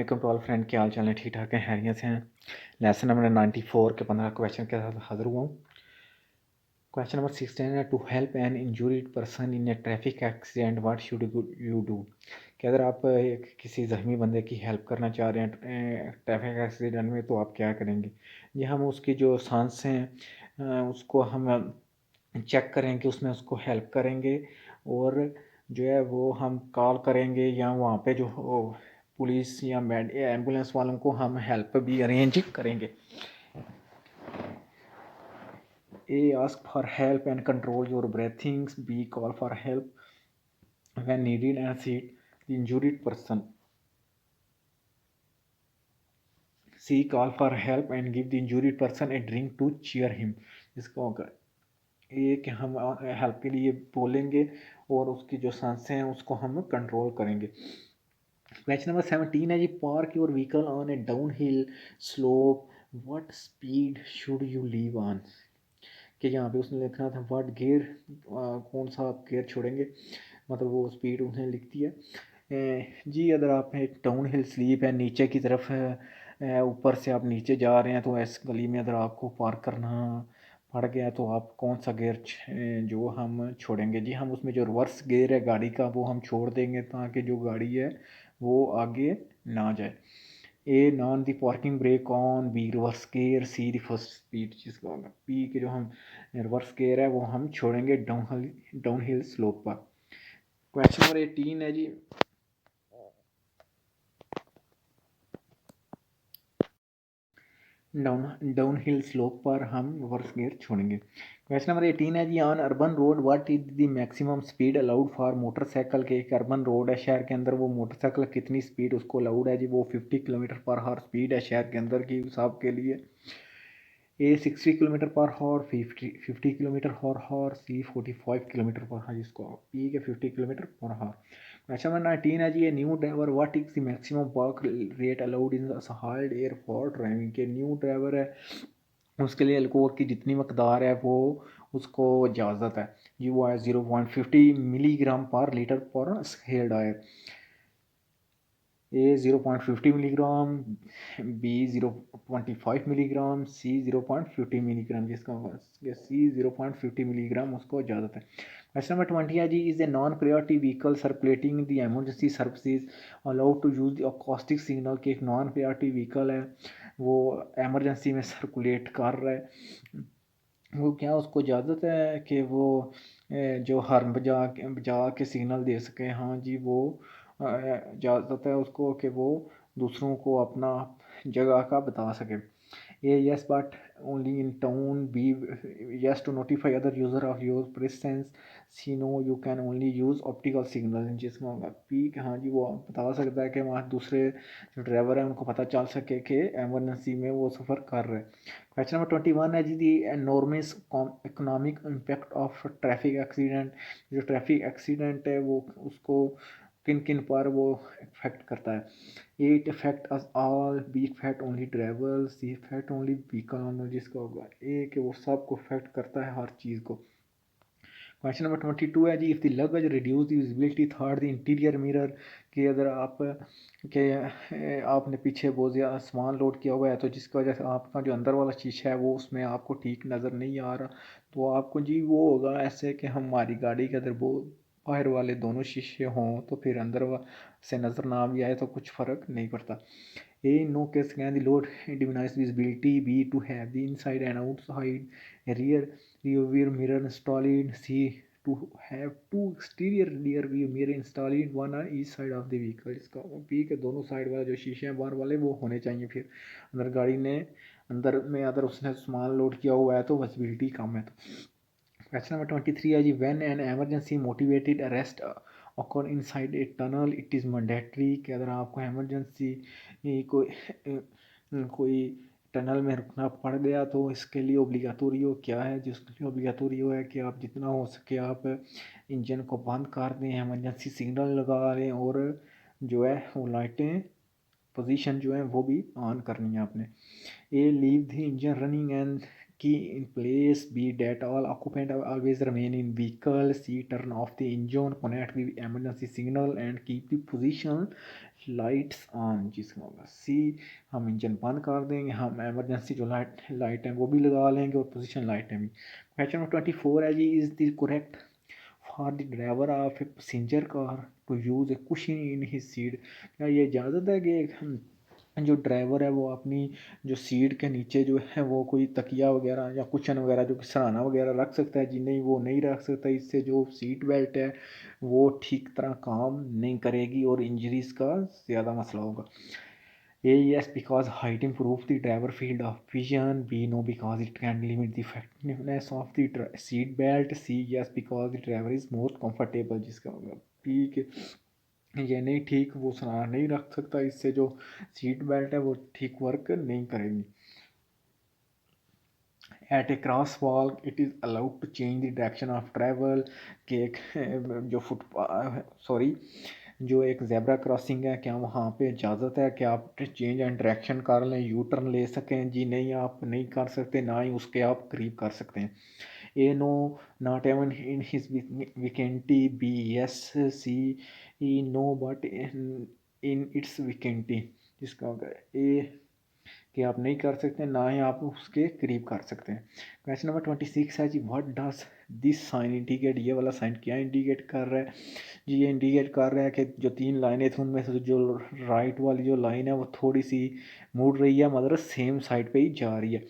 वालेकुम to all friend, क्या हाल चाल है? ठीक ठाक है, खैरियत से हैं। लेसन नंबर 94 के 15 क्वेश्चन के साथ हाजिर हुआ हूँ। क्वेश्चन नंबर 16 है, to help an injured person in a traffic accident what should you do. कि अगर आप किसी जख्मी बंदे की हेल्प करना चाह रहे हैं ट्रैफिक एक्सीडेंट में, तो आप क्या करेंगे? ये हम उसकी जो सांसें हैं उसको हम चेक करेंगे, उसमें उसको हेल्प करेंगे, और जो है वो हम कॉल करेंगे या वहाँ पे जो पुलिस या एम्बुलेंस वालों को हम हेल्प भी अरेंज करेंगे। A, ask for help and control your breathing. B, call for help when needed and assist the injured person. C, call for help and give the injured person a drink to cheer him. इसको होगा ये कि हम help के लिए बोलेंगे और उसकी जो सांसें हैं उसको हम कंट्रोल करेंगे। क्वेश्चन नंबर 17 है जी, park your vehicle on a down hill slope, what speed should you leave on. कि यहाँ पे उसने लिखना था व्हाट गियर, कौन सा आप गियर छोड़ेंगे, मतलब वो स्पीड उसने लिख दी है। जी अगर आप एक डाउन हिल स्लीप है, नीचे की तरफ है, ऊपर से आप नीचे जा रहे हैं, तो इस गली में अगर आपको पार्क करना पड़ गया तो आप कौन सा गियर जो हम छोड़ेंगे? जी हम उसमें जो रिवर्स गियर है गाड़ी का वो हम छोड़ देंगे, ताकि जो गाड़ी है वो आगे ना जाए। A, non the parking brake on. B, reverse gear. C, the first speed जिसका होगा। पी के जो हम रिवर्स गियर है वो हम छोड़ेंगे डाउन हिल स्लोप पर। क्वेश्चन नंबर 18 है जी, डाउन हिल स्लोप पर हम रिवर्स गियर छोड़ेंगे। क्वेश्चन नंबर 18 है जी, on urban road what is the maximum speed allowed for motorcycle. के एक अर्बन रोड है शहर के अंदर, वो मोटरसाइकिल कितनी स्पीड उसको अलाउड है? जी वो 50 किलोमीटर पर आवर स्पीड है शहर के अंदर की हिसाब के लिए। A, 60 kilometre per hour, 50 kilometre per hour. C, 45 kilometre per hour जिसको पी के 50 kilometre per hour. Question number 19 है जी, a new driver what is the maximum work rate allowed in hard air for driving. के new driver है उसके लिए alcohol की जितनी मकदार है वो उसको इजाज़त है जी, वो है 0.50 milligram per litre per head air. A, 0.50 milligram. B, 0.25 milligram. C, 0.50 milligram जिसका सी 0.50 मिलीग्राम उसको इजाज़त है। क्वेश्चन नंबर 20 है जी, is a non priority vehicle circulating the emergency services allowed to use the acoustic signal. के एक non priority vehicle है वो एमरजेंसी में सर्कुलेट कर रहा है, वो क्या उसको इजाज़त है कि वो जो हॉर्न बजा के सिग्नल दे सके? हाँ जी वो इजाज़त है उसको कि वो दूसरों को अपना जगह का बता सके। A, yes but only in town. B, yes to notify other user of your presence. C, no you can only use optical signal. जिसमें होगा पी कि हाँ जी वो बता सकता है कि वहाँ दूसरे जो ड्राइवर हैं उनको पता चल सके कि एमरजेंसी में वो सफ़र कर रहे हैं। क्वेश्चन नंबर 21 है जी, the enormous economic impact of traffic accident. जो ट्रैफिक एक्सीडेंट है वो उसको किन किन पर वो इफेक्ट करता है? A, it effect us all. B, effect only driver. C, effect only vehicle owner जिसका होगा ए कि वो सबको इफेक्ट करता है हर चीज़ को। क्वेश्चन नंबर 22 है जी, if the luggage reduce the visibility third the interior mirror. कि अगर आप के आपने पीछे बहुत ज़्यादा सामान लोड किया हुआ है तो जिसकी वजह से आपका जो अंदर वाला शीशा है वो उसमें आपको ठीक नज़र नहीं आ रहा, तो आपको जी वो होगा ऐसे कि हमारी गाड़ी के अंदर वो बाहर वाले दोनों शीशे हों तो फिर अंदर से नज़र ना भी आए तो कुछ फ़र्क नहीं पड़ता। A, no case can the load diminished visibility. B, to have the inside and outside rear view mirror installed. C, to have two exterior rear view mirror installed, one on each side of the vehicle. इसका B के दोनों side वाले जो शीशे हैं बाहर वाले वो होने चाहिए। फिर अंदर गाड़ी ने अंदर में अगर उसने सामान लोड किया हुआ है तो विजिबिलिटी कम है। तो क्वेश्चन नंबर 23 है जी, when an emergency motivated arrest occur inside a tunnel it is mandatory। कि अगर आपको एमरजेंसी कोई टनल में रुकना पड़ गया तो इसके लिए ओब्लिगाटोरियो क्या है? जिसके लिए ओब्लिगाटोरियो है कि आप जितना हो सके आप इंजन को बंद कर दें, एमरजेंसी सिग्नल लगा लें, और जो है वो लाइटें पोजीशन जो है वो भी ऑन करनी है आपने। A, leave the engine running and key in place. B, that all occupants always remain in vehicle. C, turn off the engine, connect the emergency signal and keep the position lights on, जिसका होगा सी, हम engine बंद कर देंगे, हम emergency जो light है वो भी लगा लेंगे और पोजीशन लाइट है भी। क्वेश्चन नंबर 24 है जी, is the correct for the driver of a passenger car to use a cushion in his seat. क्या ये इजाज़त है कि जो ड्राइवर है वो अपनी जो सीट के नीचे जो है वो कोई तकिया वगैरह या कुशन वगैरह जो सराहना वगैरह रख सकता है? जी नहीं, वो नहीं रख सकता। इससे जो सीट बेल्ट है वो ठीक तरह काम नहीं करेगी और इंजरीज का ज़्यादा मसला होगा। A, yes, because height improves the driver field of vision. B, no, because it can limit the effectiveness of the seat belt. C, yes, because the driver is more comfortable, जिसका होगा B के ये नहीं ठीक, वो सराहना नहीं रख सकता, इससे जो सीट बेल्ट है वो ठीक वर्क नहीं करेगी। At a crosswalk, it is allowed to change the direction of travel. कि एक जो जो एक जेब्रा क्रॉसिंग है, क्या वहाँ पे इजाज़त है कि आप चेंज एंड डायरेक्शन कर लें, यू टर्न ले सकें? जी नहीं, आप नहीं कर सकते, ना ही उसके आप करीब कर सकते हैं। A, no, not even in his vicinity. B, yes. C, no but in its vicinity, जिसका होगा ए कि आप नहीं कर सकते, ना ही आप उसके करीब कर सकते हैं। क्वेश्चन नंबर 26 है जी, what does this sign indicate. ये वाला साइन क्या इंडिकेट कर रहा है? जी ये इंडिकेट कर रहा है कि जो तीन लाइनें थी उनमें से जो राइट वाली जो लाइन है वो थोड़ी सी मुड़ रही है, मतलब सेम साइड पे ही जा रही है।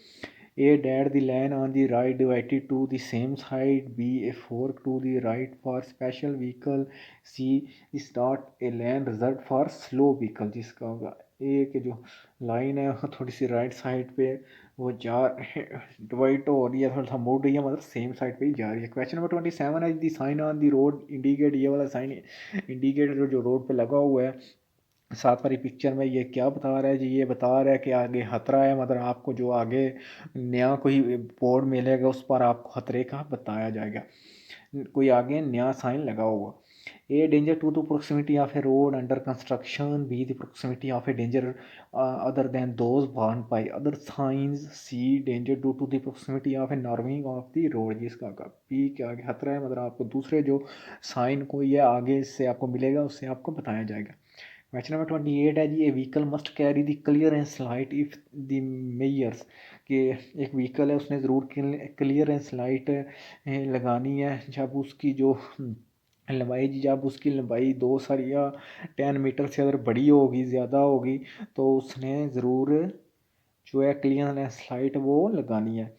A, that the lane on the right divided to the same side. B, a fork to the right for special vehicle. C, start a lane reserved for slow vehicle, जिसका होगा ए के जो line है वो थोड़ी सी राइट साइड पे वो जा डिवाइड हो रही है, थोड़ा सा मुड़ रही है, मतलब सेम साइड पे ही जा रही है। क्वेश्चन नंबर 27 है, the sign on the road indicate. ये वाला साइन इंडिकेटर जो रोड पे लगा हुआ है साथ वाली पिक्चर में, ये क्या बता रहा है जी? ये बता रहा है कि आगे खतरा है, मतलब आपको जो आगे नया कोई बोर्ड मिलेगा उस पर आपको खतरे का बताया जाएगा, कोई आगे नया साइन लगा हुआ। A, danger to the proximity of a road under construction. B, the proximity of a danger other than those warned by other signs. C, danger due to the proximity of a narrowing of the road, जिसका का P के आगे खतरा है, मतलब आपको दूसरे जो साइन को ये आगे से आपको मिलेगा उससे आपको बताया जाएगा। क्वेश्चन नंबर 28 है जी, a vehicle must carry the clearance light if the measures. कि एक व्हीकल है उसने ज़रूर क्लियरेंस लाइट लगानी है जब उसकी जो लंबाई, जब उसकी लंबाई 2 सर या 10 मीटर से अगर बड़ी होगी, ज़्यादा होगी, तो उसने ज़रूर जो है क्लियरेंस लाइट वो लगानी है।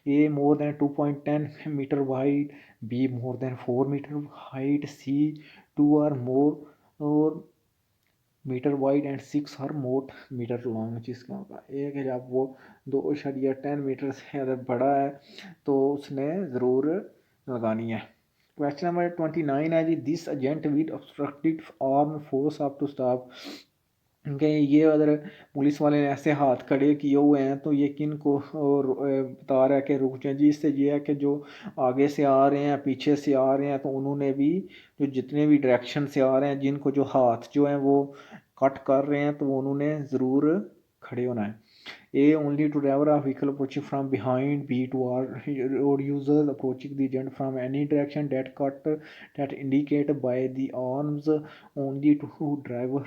A, more than 2.10 metre wide. B, more than 4 metre height. C, 2 और मोर और मीटर वाइड एंड 6 और मोट मीटर लॉन्ग, जिसका होगा एक है जब वो 2.10 मीटर से अगर बड़ा है तो उसने ज़रूर लगानी है। क्वेश्चन नंबर 29 है जी, this agent with obstructed arm force up to stop. कि ये अगर पुलिस वाले ने ऐसे हाथ खड़े किए हुए हैं तो ये किन को और बता रहा है कि रुक जाए जी। इससे ये है कि जो आगे से आ रहे हैं पीछे से आ रहे हैं तो उन्होंने भी जो जितने भी डायरेक्शन से आ रहे हैं जिनको जो हाथ जो हैं वो कट कर रहे हैं तो उन्होंने ज़रूर खड़े होना है। A, only to driver of vehicle approaching from behind. B, to all road users approaching the agent from any direction that indicate by the arms. Only to driver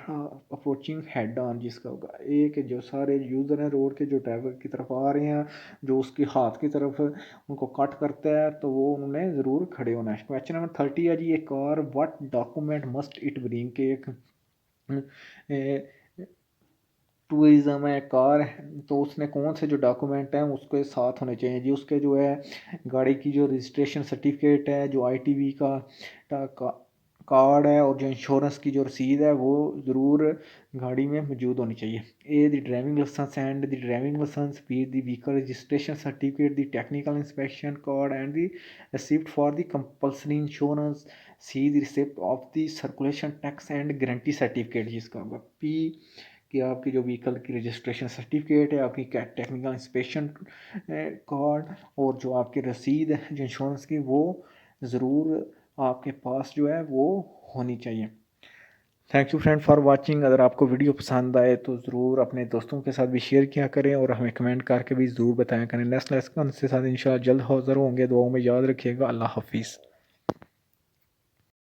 approaching head on, जिसका होगा ए कि जो सारे user हैं road के जो driver की तरफ आ रहे हैं जो उसके हाथ की तरफ उनको कट करता है तो वो उन्होंने ज़रूर खड़े होना है। क्वेश्चन नंबर 30 है जी, a car what document must it bring. के एक टूरिज़्म है कार है तो उसने कौन से जो डॉक्यूमेंट हैं उसके साथ होने चाहिए जी? उसके जो है गाड़ी की जो रजिस्ट्रेशन सर्टिफिकेट है, जो आईटीवी का कार्ड है और जो इंश्योरेंस की जो रसीद है वो ज़रूर गाड़ी में मौजूद होनी चाहिए। A, the driving licence and the driving licence. B, the vehicle registration certificate, the technical inspection card and the receipt for the compulsory insurance. C, the receipt of the circulation tax and guarantee certificate, जिसका होगा P कि आपकी जो vehicle की registration certificate है, आपकी technical inspection card और जो आपकी रसीद है जो इंश्योरेंस की वो ज़रूर आपके पास जो है वो होनी चाहिए। Thank you friend for watching. अगर आपको वीडियो पसंद आए तो ज़रूर अपने दोस्तों के साथ भी शेयर किया करें और हमें कमेंट करके भी ज़रूर बताया करें। नेक्स्ट लेसन के साथ इंशाल्लाह जल्द हाज़िर होंगे। दुआओं में याद रखिएगा। अल्लाह हाफिज़।